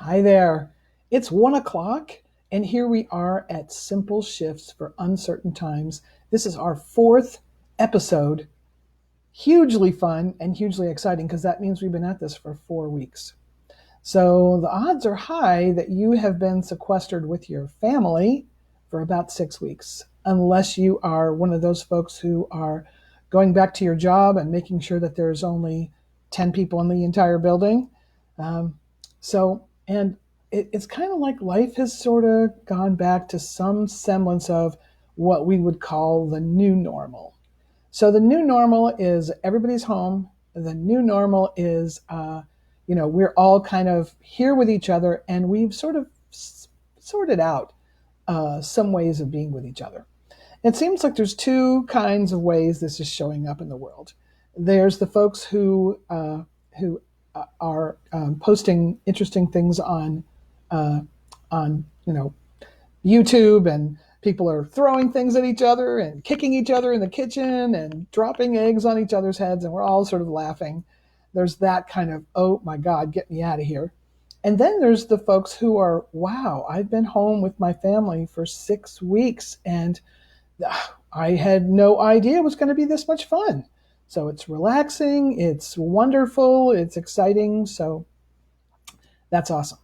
Hi there. It's 1 o'clock, and here we are at Simple Shifts for Uncertain Times. This is our fourth episode. Hugely fun and hugely exciting because that means we've been at this for 4 weeks. So the odds are high that you have been sequestered with your family for about 6 weeks, unless you are one of those folks who are going back to your job and making sure that there's only 10 people in the entire building. And it's kind of like life has sort of gone back to some semblance of what we would call the new normal. So the new normal is everybody's home. The new normal is, we're all kind of here with each other, and we've sort of sorted out some ways of being with each other. It seems like there's two kinds of ways this is showing up in the world. There's the folks who are posting interesting things on YouTube, and people are throwing things at each other and kicking each other in the kitchen and dropping eggs on each other's heads, and we're all sort of laughing. There's that kind of, oh my God, get me out of here. And then there's the folks who are, wow, I've been home with my family for 6 weeks, and I had no idea it was going to be this much fun. So it's relaxing, it's wonderful, it's exciting. So that's awesome.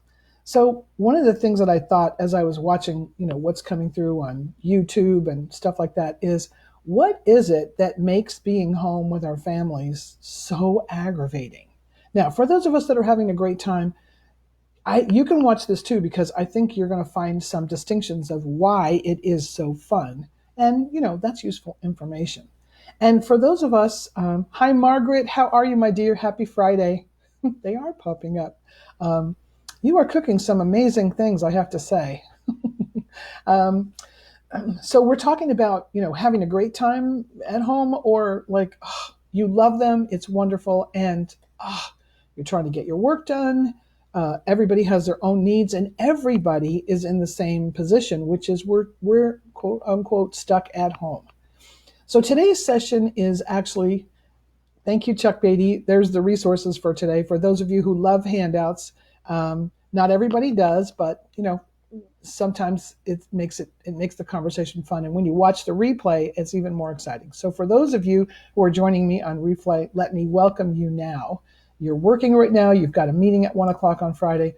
So one of the things that I thought as I was watching, what's coming through on YouTube and stuff like that is, what is it that makes being home with our families so aggravating? Now, for those of us that are having a great time, you can watch this too, because I think you're going to find some distinctions of why it is so fun. And, that's useful information. And for those of us, hi, Margaret. How are you, my dear? Happy Friday. They are popping up. You are cooking some amazing things, I have to say. um, so we're talking about, having a great time at home, or like, you love them, it's wonderful, and you're trying to get your work done. Everybody has their own needs, and everybody is in the same position, which is we're quote unquote stuck at home. So today's session is actually, thank you, Chuck Beatty. There's the resources for today. For those of you who love handouts, not everybody does, but sometimes it makes the conversation fun. And when you watch the replay, it's even more exciting. So for those of you who are joining me on replay, let me welcome you now. You're working right now. You've got a meeting at 1 o'clock on Friday.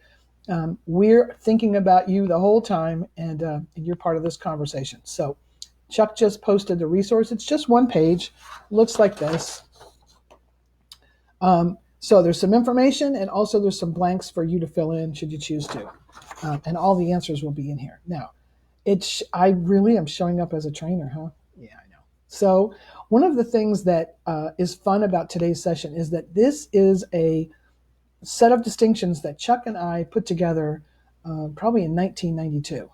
We're thinking about you the whole time, and you're part of this conversation. So Chuck just posted the resource. It's just one page. Looks like this. So there's some information, and also there's some blanks for you to fill in should you choose to. And all the answers will be in here. Now, I really am showing up as a trainer, huh? Yeah, I know. So one of the things that is fun about today's session is that this is a set of distinctions that Chuck and I put together probably in 1992.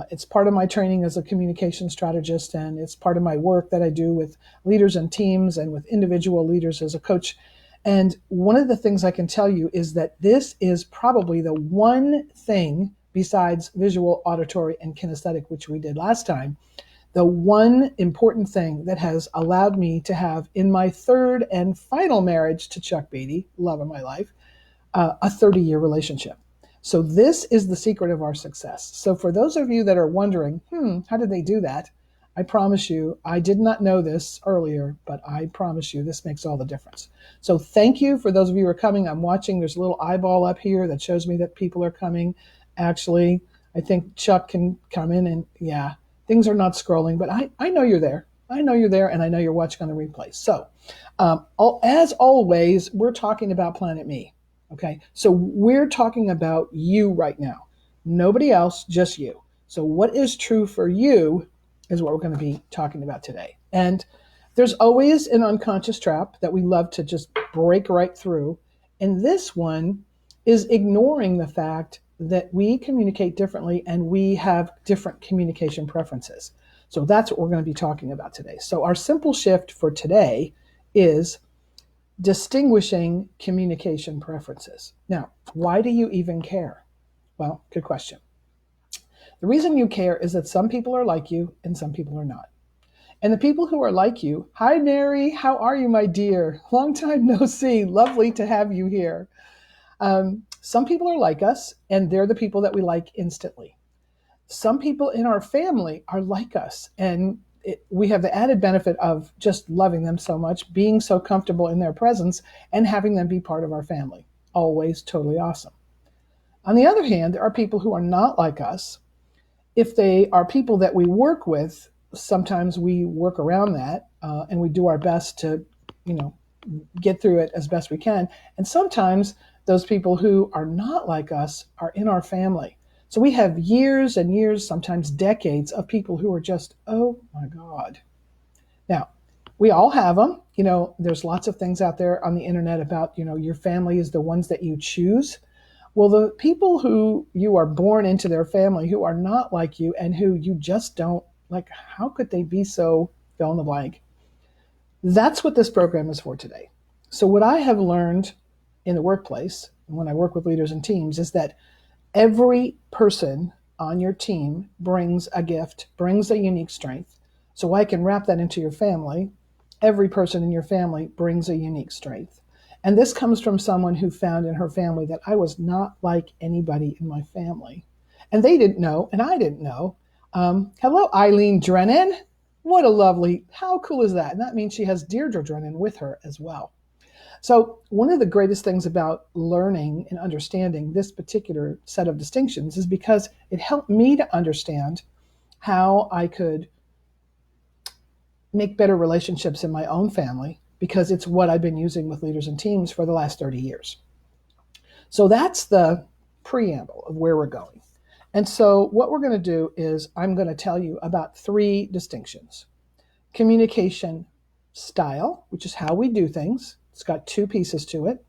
It's part of my training as a communication strategist, and it's part of my work that I do with leaders and teams and with individual leaders as a coach. And one of the things I can tell you is that this is probably the one thing besides visual, auditory, and kinesthetic, which we did last time, the one important thing that has allowed me to have, in my third and final marriage to Chuck Beatty, love of my life, a 30-year relationship. So this is the secret of our success. So for those of you that are wondering, how did they do that? I promise you, I did not know this earlier, but I promise you this makes all the difference. So thank you for those of you who are coming. I'm watching. There's a little eyeball up here that shows me that people are coming. Actually, I think Chuck can come in, and yeah, things are not scrolling, but I know you're there. I know you're there, and I know you're watching on the replay. So as always, we're talking about Planet Me. Okay, so we're talking about you right now. Nobody else, just you. So what is true for you is what we're going to be talking about today. And there's always an unconscious trap that we love to just break right through. And this one is ignoring the fact that we communicate differently and we have different communication preferences. So that's what we're going to be talking about today. So our simple shift for today is distinguishing communication preferences. Now, why do you even care? Well, good question. The reason you care is that some people are like you and some people are not. And the people who are like you, hi, Mary, how are you, my dear? Long time no see. Lovely to have you here. Some people are like us, and they're the people that we like instantly. Some people in our family are like us, and we have the added benefit of just loving them so much, being so comfortable in their presence, and having them be part of our family. Always totally awesome. On the other hand, there are people who are not like us. If they are people that we work with, sometimes we work around that and we do our best to, get through it as best we can. And sometimes those people who are not like us are in our family. So we have years and years, sometimes decades, of people who are just, oh my God. Now, we all have them. There's lots of things out there on the internet about, your family is the ones that you choose. Well, the people who you are born into their family who are not like you and who you just don't like, how could they be so fill in the blank? That's what this program is for today. So what I have learned in the workplace, when I work with leaders and teams, is that every person on your team brings a gift, brings a unique strength. So I can wrap that into your family. Every person in your family brings a unique strength. And this comes from someone who found in her family that I was not like anybody in my family. And they didn't know, and I didn't know. Hello, Eileen Drennan. What a lovely, how cool is that? And that means she has Deirdre Drennan with her as well. So one of the greatest things about learning and understanding this particular set of distinctions is because it helped me to understand how I could make better relationships in my own family, because it's what I've been using with leaders and teams for the last 30 years. So that's the preamble of where we're going. And so what we're going to do is I'm going to tell you about 3 distinctions. Communication style, which is how we do things. It's got 2 pieces to it.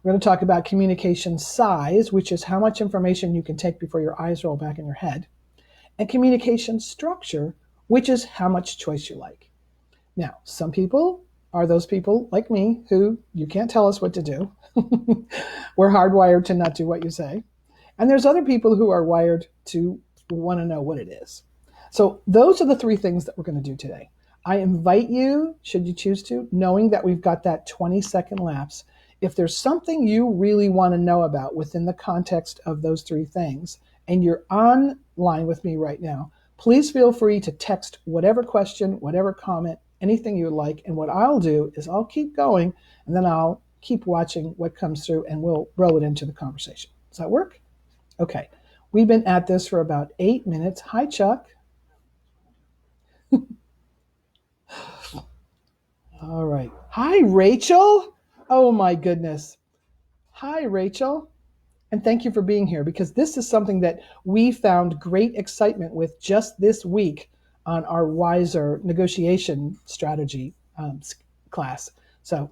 We're going to talk about communication size, which is how much information you can take before your eyes roll back in your head. And communication structure, which is how much choice you like. Now, some people are those people like me who you can't tell us what to do. We're hardwired to not do what you say. And there's other people who are wired to want to know what it is. So those are the 3 things that we're going to do today. I invite you, should you choose to, knowing that we've got that 20-second lapse, if there's something you really want to know about within the context of those 3 things, and you're online with me right now, please feel free to text whatever question, whatever comment, anything you like. And what I'll do is I'll keep going, and then I'll keep watching what comes through, and we'll roll it into the conversation. Does that work? Okay, we've been at this for about 8 minutes. Hi, Chuck. All right. Hi, Rachel. Oh, my goodness. Hi, Rachel. And thank you for being here, because this is something that we found great excitement with just this week on our Wiser negotiation strategy class. So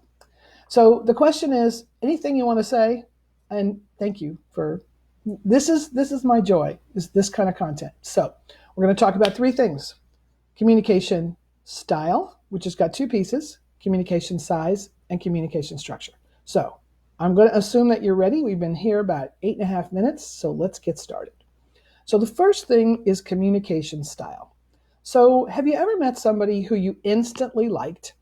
the question is, anything you want to say? And thank you for this is my joy, is this kind of content. So we're going to talk about 3 things. Communication style, which has got 2 pieces, communication size, and communication structure. So I'm going to assume that you're ready. We've been here about 8.5 minutes, so let's get started. So the first thing is communication style. So have you ever met somebody who you instantly liked?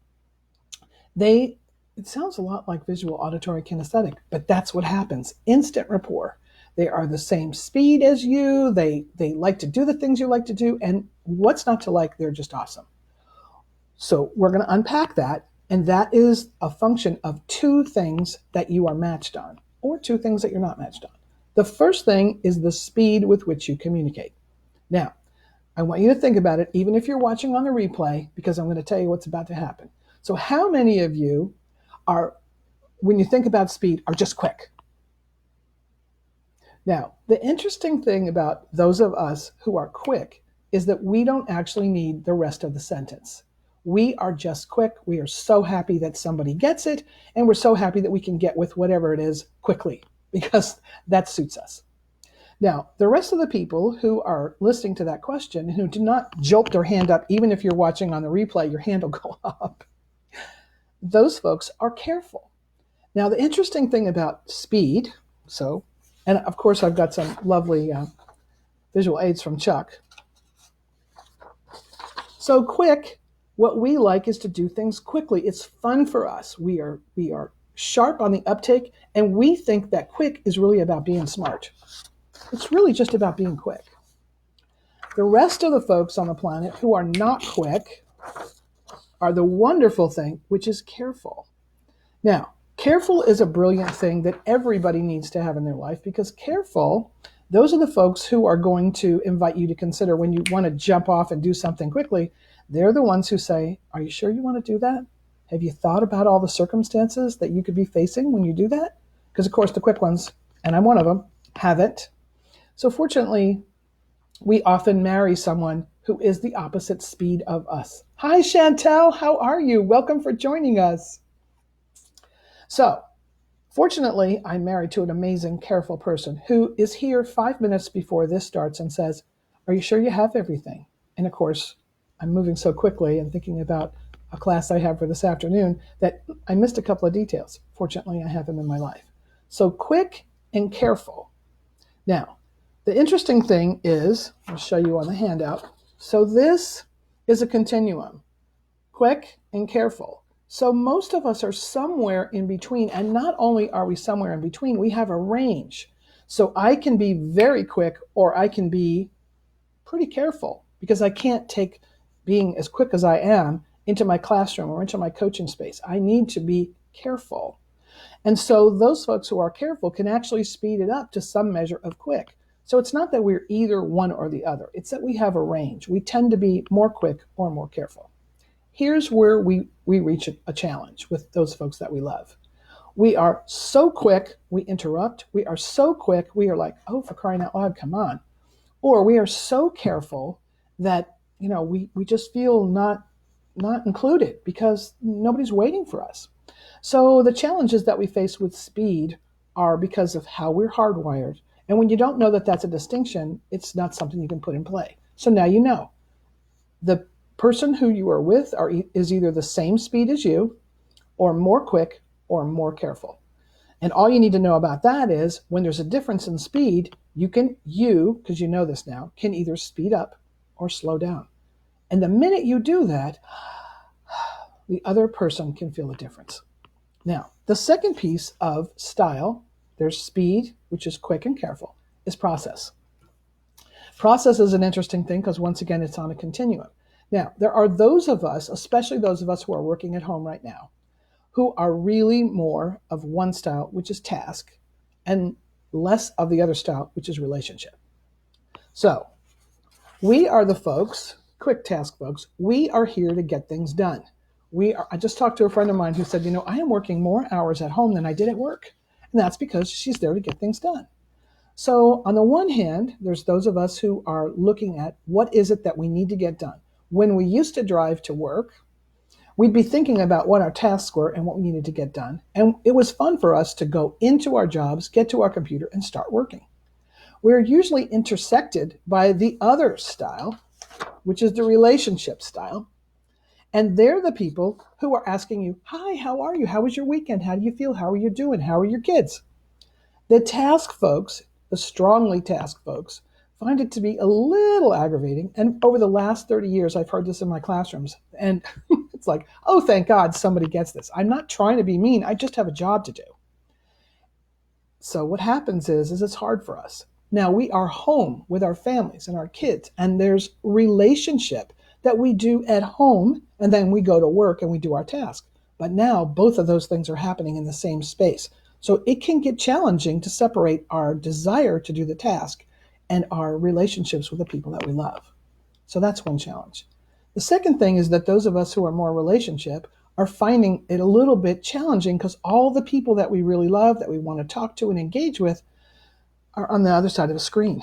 It sounds a lot like visual, auditory, kinesthetic, but that's what happens. Instant rapport. They are the same speed as you. They like to do the things you like to do. And what's not to like? They're just awesome. So we're going to unpack that. And that is a function of 2 things that you are matched on, or 2 things that you're not matched on. The first thing is the speed with which you communicate. Now, I want you to think about it, even if you're watching on the replay, because I'm going to tell you what's about to happen. So how many of you are, when you think about speed, are just quick? Now, the interesting thing about those of us who are quick is that we don't actually need the rest of the sentence. We are just quick. We are so happy that somebody gets it, and we're so happy that we can get with whatever it is quickly, because that suits us. Now, the rest of the people who are listening to that question, who do not jolt their hand up, even if you're watching on the replay, your hand will go up. Those folks are careful. Now, the interesting thing about speed, and of course, I've got some lovely visual aids from Chuck. So quick, what we like is to do things quickly. It's fun for us. We are sharp on the uptake, and we think that quick is really about being smart. It's really just about being quick. The rest of the folks on the planet who are not quick are the wonderful thing, which is careful. Now, careful is a brilliant thing that everybody needs to have in their life, because careful, those are the folks who are going to invite you to consider when you want to jump off and do something quickly. They're the ones who say, are you sure you want to do that? Have you thought about all the circumstances that you could be facing when you do that? Because, of course, the quick ones, and I'm one of them, haven't. So fortunately, we often marry someone who is the opposite speed of us. Hi, Chantel. How are you? Welcome for joining us. So, fortunately, I'm married to an amazing, careful person who is here 5 minutes before this starts and says, are you sure you have everything? And of course, I'm moving so quickly and thinking about a class I have for this afternoon that I missed a couple of details. Fortunately, I have him in my life. So quick and careful. Now, the interesting thing is, I'll show you on the handout. So this is a continuum, quick and careful. So most of us are somewhere in between, and not only are we somewhere in between, we have a range. So I can be very quick, or I can be pretty careful, because I can't take being as quick as I am into my classroom or into my coaching space. I need to be careful. And so those folks who are careful can actually speed it up to some measure of quick. So it's not that we're either one or the other. It's that we have a range. We tend to be more quick or more careful. Here's where we reach a challenge with those folks that we love. We are so quick, we interrupt. We are so quick, we are like, oh, for crying out loud, come on. Or we are so careful that, we just feel not included because nobody's waiting for us. So the challenges that we face with speed are because of how we're hardwired. And when you don't know that that's a distinction, it's not something you can put in play. So now you know. The person who you are with is either the same speed as you, or more quick, or more careful. And all you need to know about that is when there's a difference in speed, because you know this now, can either speed up or slow down. And the minute you do that, the other person can feel the difference. Now, the second piece of style, there's speed, which is quick and careful, is process. Process is an interesting thing because, once again, it's on a continuum. Now, there are those of us, especially those of us who are working at home right now, who are really more of one style, which is task, and less of the other style, which is relationship. So we are the folks, quick task folks, we are here to get things done. I just talked to a friend of mine who said, I am working more hours at home than I did at work. And that's because she's there to get things done. So on the one hand, there's those of us who are looking at what is it that we need to get done. When we used to drive to work, we'd be thinking about what our tasks were and what we needed to get done. And it was fun for us to go into our jobs, get to our computer, and start working. We're usually intersected by the other style, which is the relationship style. And they're the people who are asking you, hi, how are you? How was your weekend? How do you feel? How are you doing? How are your kids? The task folks, the strongly task folks, find it to be a little aggravating. And over the last 30 years, I've heard this in my classrooms. And it's like, oh, thank God somebody gets this. I'm not trying to be mean. I just have a job to do. So what happens is it's hard for us. Now, we are home with our families and our kids, and there's relationship that we do at home, and then we go to work and we do our task. But now both of those things are happening in the same space. So it can get challenging to separate our desire to do the task and our relationships with the people that we love. So that's one challenge. The second thing is that those of us who are more relationship are finding it a little bit challenging because all the people that we really love, that we want to talk to and engage with, are on the other side of a screen.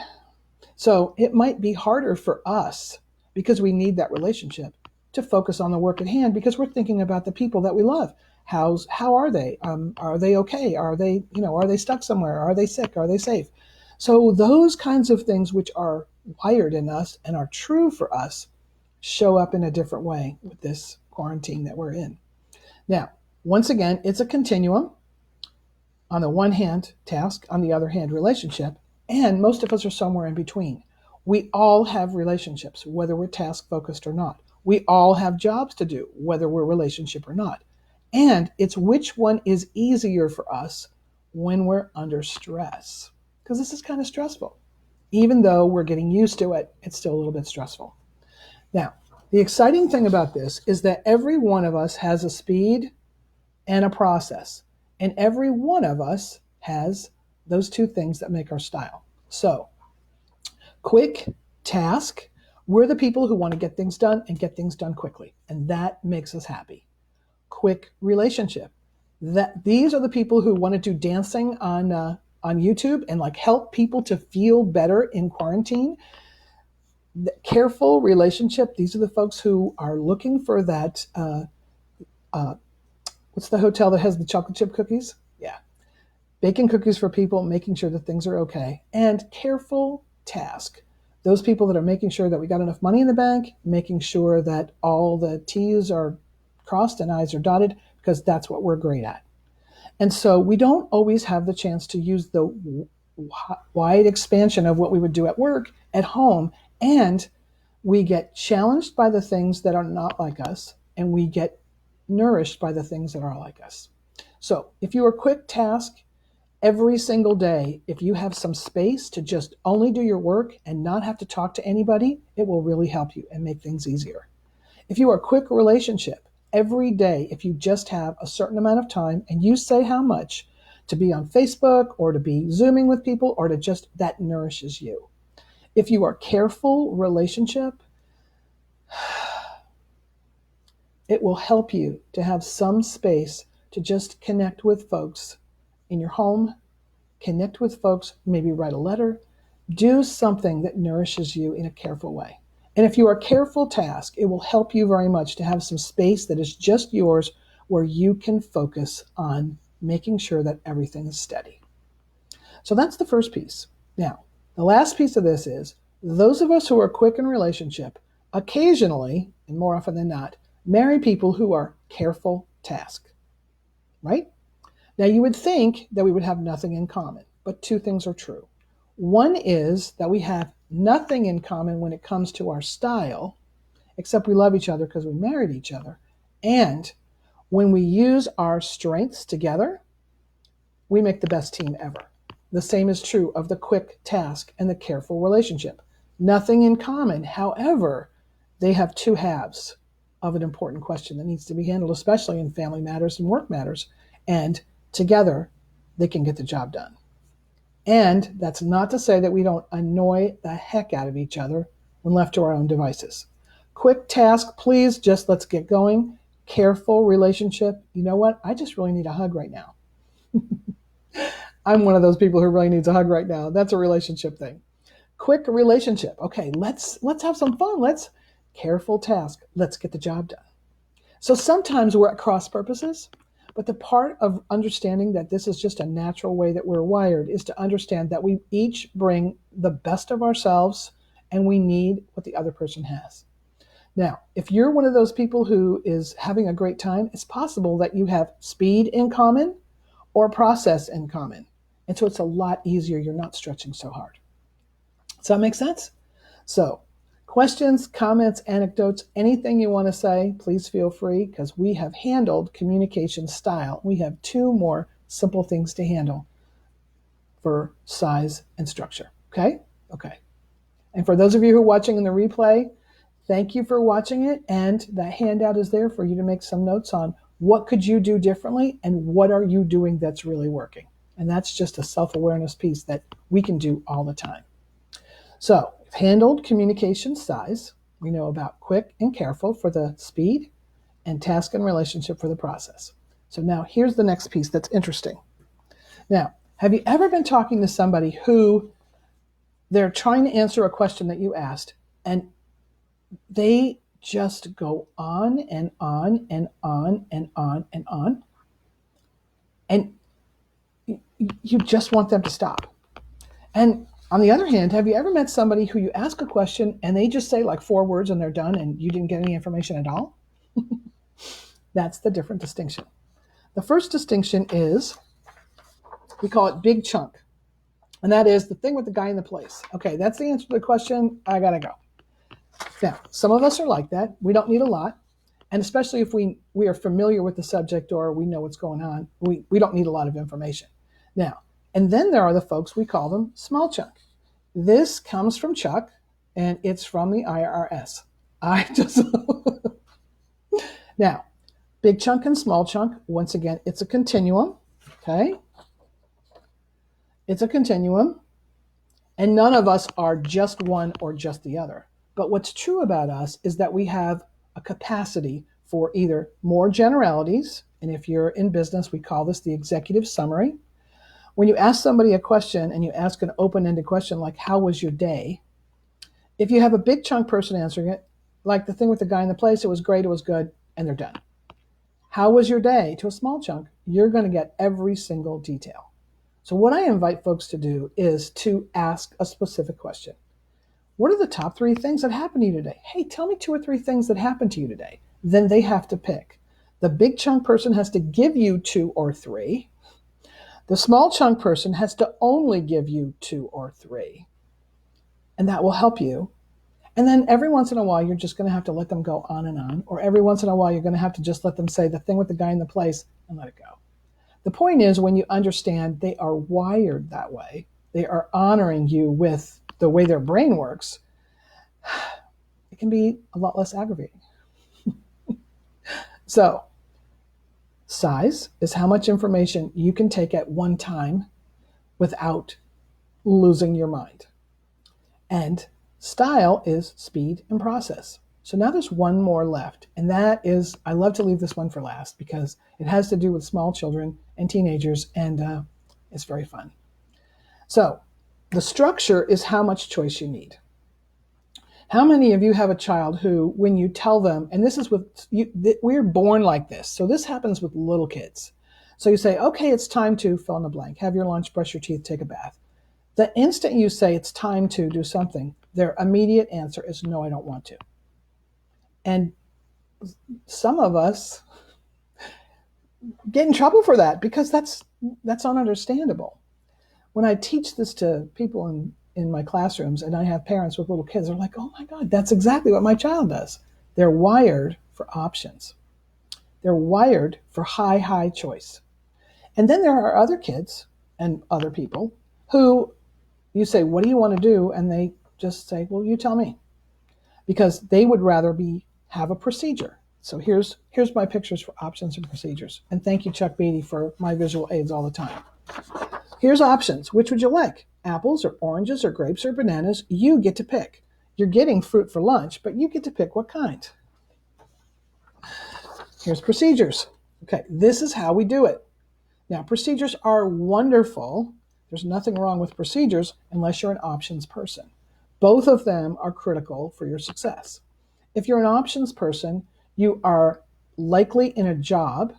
So it might be harder for us, because we need that relationship, to focus on the work at hand because we're thinking about the people that we love. How are they? Are they okay? Are they stuck somewhere? Are they sick? Are they safe? So those kinds of things which are wired in us and are true for us show up in a different way with this quarantine that we're in. Now, once again, it's a continuum. On the one hand, task, on the other hand, relationship, and most of us are somewhere in between. We all have relationships, whether we're task focused or not. We all have jobs to do, whether we're relationship or not. And it's which one is easier for us when we're under stress. Because this is kind of stressful. Even though we're getting used to it, it's still a little bit stressful. Now, the exciting thing about this is that every one of us has a speed and a process. And every one of us has those two things that make our style. So, quick task, we're the people who want to get things done and get things done quickly. And that makes us happy. Quick relationship. These are the people who want to do dancing on YouTube and like help people to feel better in quarantine. The careful relationship. These are the folks who are looking for that. What's the hotel that has the chocolate chip cookies? Yeah, baking cookies for people, making sure that things are okay, and careful task. Those people that are making sure that we got enough money in the bank, making sure that all the T's are crossed and I's are dotted, because that's what we're great at. And so we don't always have the chance to use the wide expansion of what we would do at work, at home, and we get challenged by the things that are not like us, and we get nourished by the things that are like us. So if you are quick task, every single day, if you have some space to just only do your work and not have to talk to anybody, it will really help you and make things easier. If you are quick relationship, every day, if you just have a certain amount of time and you say how much to be on Facebook or to be Zooming with people or to just, that nourishes you. If you are careful relationship, it will help you to have some space to just connect with folks in your home, connect with folks, maybe write a letter, do something that nourishes you in a careful way. And if you are careful task, it will help you very much to have some space that is just yours where you can focus on making sure that everything is steady. So that's the first piece. Now, the last piece of this is those of us who are quick in relationship occasionally, and more often than not, marry people who are careful task, right? Now, you would think that we would have nothing in common, but two things are true. One is that we have nothing in common when it comes to our style, except we love each other because we married each other. And when we use our strengths together, we make the best team ever. The same is true of the quick task and the careful relationship. Nothing in common. However, they have two halves of an important question that needs to be handled, especially in family matters and work matters. And together, they can get the job done. And that's not to say that we don't annoy the heck out of each other when left to our own devices. Quick task, please, just let's get going. Careful relationship. You know what? I just really need a hug right now. I'm one of those people who really needs a hug right now. That's a relationship thing. Quick relationship. Okay, let's have some fun. Careful task. Let's get the job done. So sometimes we're at cross purposes, but the part of understanding that this is just a natural way that we're wired is to understand that we each bring the best of ourselves and we need what the other person has. Now, if you're one of those people who is having a great time, it's possible that you have speed in common or process in common. And so it's a lot easier. You're not stretching so hard. Does that make sense? So, questions, comments, anecdotes, anything you want to say, please feel free, because we have handled communication style. We have two more simple things to handle for size and structure. Okay? Okay. And for those of you who are watching in the replay, thank you for watching it. And that handout is there for you to make some notes on what could you do differently and what are you doing that's really working. And that's just a self-awareness piece that we can do all the time. So, we've handled communication size. We know about quick and careful for the speed and task and relationship for the process. So now here's the next piece that's interesting. Now, have you ever been talking to somebody who they're trying to answer a question that you asked and they just go on and on and on and on and on, and you just want them to stop? And on the other hand, have you ever met somebody who you ask a question and they just say like 4 words and they're done and you didn't get any information at all? That's the different distinction. The first distinction is, we call it big chunk. And that is the thing with the guy in the place. Okay, that's the answer to the question. I gotta go. Now, some of us are like that. We don't need a lot. And especially if we are familiar with the subject or we know what's going on, we don't need a lot of information. Now, and then there are the folks, we call them small chunk. This comes from Chuck, and it's from the IRS. I just Now, big chunk and small chunk, once again, it's a continuum. Okay? It's a continuum. And none of us are just one or just the other. But what's true about us is that we have a capacity for either more generalities, and if you're in business, we call this the executive summary. When you ask somebody a question and you ask an open-ended question like, how was your day? If you have a big chunk person answering it, like the thing with the guy in the place, it was great, it was good, and they're done. How was your day? To a small chunk, you're going to get every single detail. So what I invite folks to do is to ask a specific question. What are the top 3 things that happened to you today? Hey, tell me 2 or 3 things that happened to you today. Then they have to pick. The big chunk person has to give you 2 or 3. The small chunk person has to only give you 2 or 3. And that will help you. And then every once in a while, you're just going to have to let them go on and on. Or every once in a while, you're going to have to just let them say the thing with the guy in the place and let it go. The point is, when you understand they are wired that way, they are honoring you with the way their brain works, it can be a lot less aggravating. So, size is how much information you can take at one time without losing your mind. And style is speed and process. So now there's one more left, and that is, I love to leave this one for last because it has to do with small children and teenagers, and it's very fun. So the structure is how much choice you need. How many of you have a child who, when you tell them, and this is with, we're born like this, so this happens with little kids. So you say, okay, it's time to fill in the blank, have your lunch, brush your teeth, take a bath. The instant you say it's time to do something, their immediate answer is, no, I don't want to. And some of us get in trouble for that because that's ununderstandable. When I teach this to people in my classrooms and I have parents with little kids, they're like, oh my God, that's exactly what my child does. They're wired for options. They're wired for high choice. And then there are other kids and other people who you say, what do you want to do? And they just say, well, you tell me. Because they would rather have a procedure. So here's my pictures for options and procedures. And thank you, Chuck Beatty, for my visual aids all the time. Here's options. Which would you like? Apples or oranges or grapes or bananas? You get to pick. You're getting fruit for lunch, but you get to pick what kind. Here's procedures. Okay, this is how we do it. Now, procedures are wonderful. There's nothing wrong with procedures unless you're an options person. Both of them are critical for your success. If you're an options person, you are likely in a job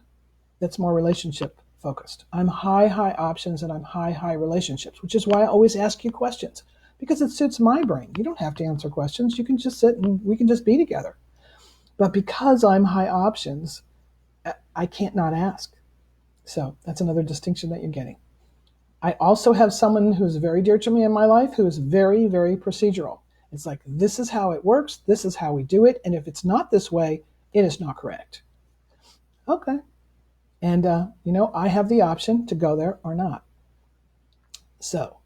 that's more relationship focused. I'm high options and I'm high relationships, which is why I always ask you questions, because it suits my brain. You don't have to answer questions. You can just sit and we can just be together. But because I'm high options, I can't not ask. So that's another distinction that you're getting. I also have someone who's very dear to me in my life who is very procedural. It's like, this is how it works. This is how we do it. And if it's not this way, it is not correct. Okay. And, I have the option to go there or not. So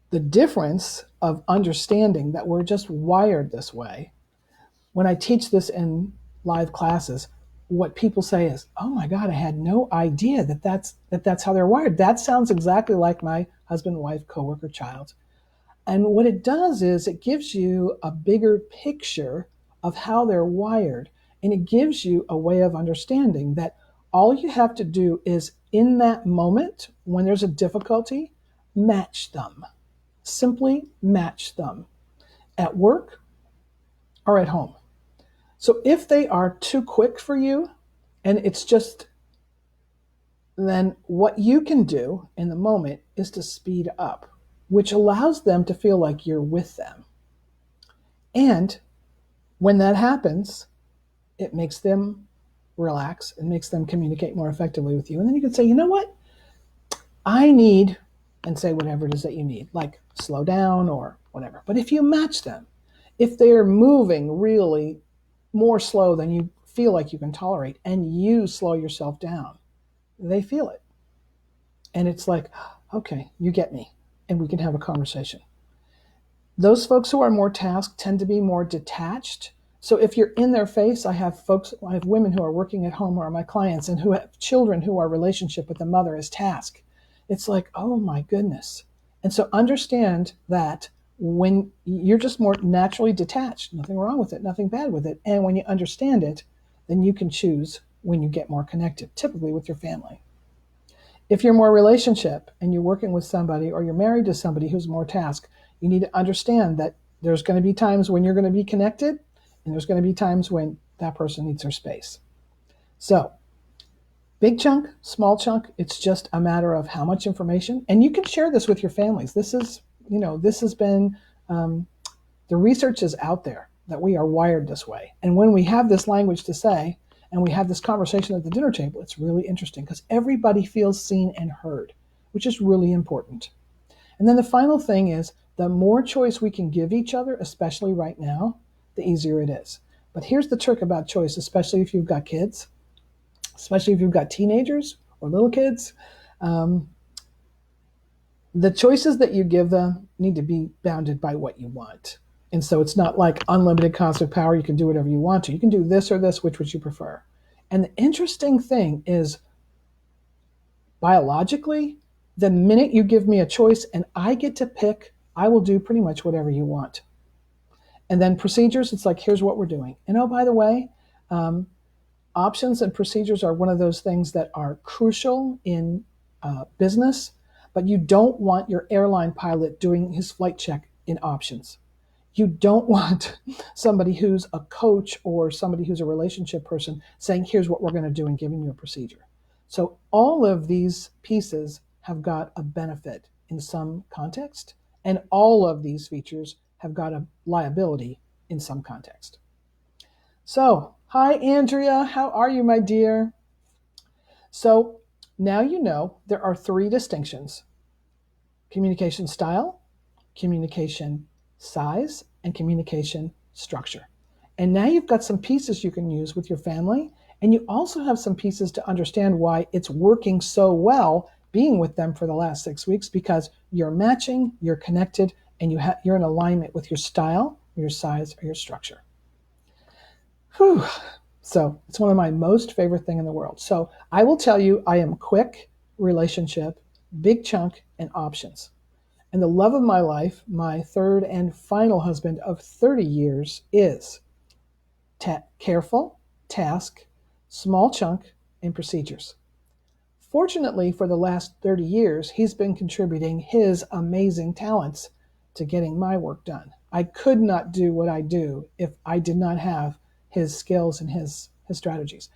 the difference of understanding that we're just wired this way, when I teach this in live classes, what people say is, oh my God, I had no idea that's how they're wired. That sounds exactly like my husband, wife, coworker, child. And what it does is it gives you a bigger picture of how they're wired. And it gives you a way of understanding that all you have to do is, in that moment, when there's a difficulty, match them. Simply match them at work or at home. So if they are too quick for you, and it's just, then what you can do in the moment is to speed up, which allows them to feel like you're with them. And when that happens, it makes them relax and makes them communicate more effectively with you. And then you can say, you know what? I need, and say whatever it is that you need, like slow down or whatever. But if you match them, if they're moving really more slow than you feel like you can tolerate, and you slow yourself down, they feel it. And it's like, okay, you get me, and we can have a conversation. Those folks who are more tasked tend to be more detached. So if you're in their face, I have women who are working at home who are my clients and who have children who are relationship with the mother as task. It's like, oh my goodness. And so understand that when you're just more naturally detached, nothing wrong with it, nothing bad with it. And when you understand it, then you can choose when you get more connected, typically with your family. If you're more relationship and you're working with somebody or you're married to somebody who's more task, you need to understand that there's going to be times when you're going to be connected and there's going to be times when that person needs their space. So big chunk, small chunk, it's just a matter of how much information. And you can share this with your families. This has been, the research is out there that we are wired this way. And when we have this language to say, and we have this conversation at the dinner table, it's really interesting because everybody feels seen and heard, which is really important. And then the final thing is the more choice we can give each other, especially right now, the easier it is. But here's the trick about choice, especially if you've got kids, especially if you've got teenagers or little kids. The choices that you give them need to be bounded by what you want. And so it's not like unlimited cosmic power. You can do whatever you want to. You can do this or this, which would you prefer? And the interesting thing is, biologically, the minute you give me a choice and I get to pick, I will do pretty much whatever you want. And then procedures, it's like, here's what we're doing. And oh, by the way, options and procedures are one of those things that are crucial in business, but you don't want your airline pilot doing his flight check in options. You don't want somebody who's a coach or somebody who's a relationship person saying, here's what we're going to do and giving you a procedure. So all of these pieces have got a benefit in some context, and all of these features have got a liability in some context. So, hi, Andrea. How are you, my dear? So now you know there are 3 distinctions: communication style, communication size, and communication structure. And now you've got some pieces you can use with your family, and you also have some pieces to understand why it's working so well being with them for the last 6 weeks, because you're matching, you're connected, and you're in alignment with your style, your size, or your structure. Whew. So it's one of my most favorite thing in the world. So I will tell you, I am quick, relationship, big chunk, and options. And the love of my life, my third and final husband of 30 years, is careful, task, small chunk, and procedures. Fortunately, for the last 30 years, he's been contributing his amazing talents to getting my work done. I could not do what I do if I did not have his skills and his strategies.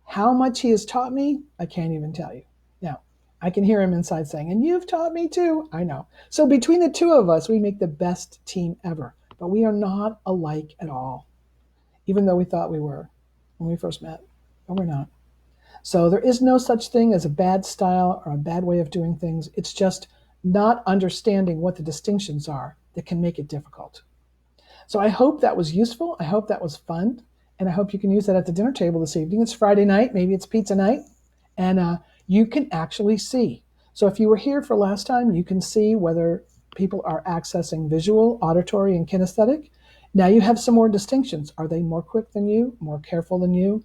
How much he has taught me, I can't even tell you. Now, I can hear him inside saying, and you've taught me too. I know. So between the two of us, we make the best team ever. But we are not alike at all, even though we thought we were when we first met, but we're not. So there is no such thing as a bad style or a bad way of doing things. It's just not understanding what the distinctions are that can make it difficult. So I hope that was useful. I hope that was fun. And I hope you can use that at the dinner table this evening. It's Friday night. Maybe it's pizza night. And you can actually see. So if you were here for last time, you can see whether people are accessing visual, auditory, and kinesthetic. Now you have some more distinctions. Are they more quick than you, more careful than you?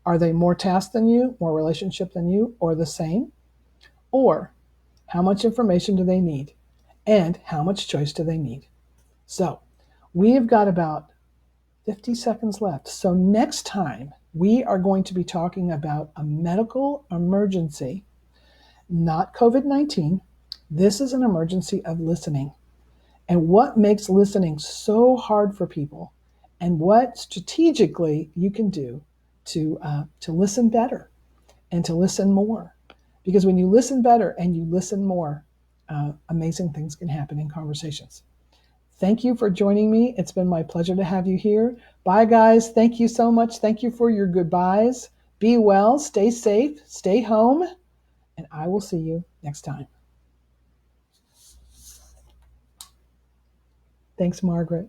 Are they more task than you, more relationship than you, or the same? Or how much information do they need? And how much choice do they need? So we have got about 50 seconds left. So next time, we are going to be talking about a medical emergency, not COVID-19. This is an emergency of listening. And what makes listening so hard for people, and what strategically you can do to listen better and to listen more. Because when you listen better and you listen more, amazing things can happen in conversations. Thank you for joining me. It's been my pleasure to have you here. Bye, guys. Thank you so much. Thank you for your goodbyes. Be well, stay safe, stay home, and I will see you next time. Thanks, Margaret.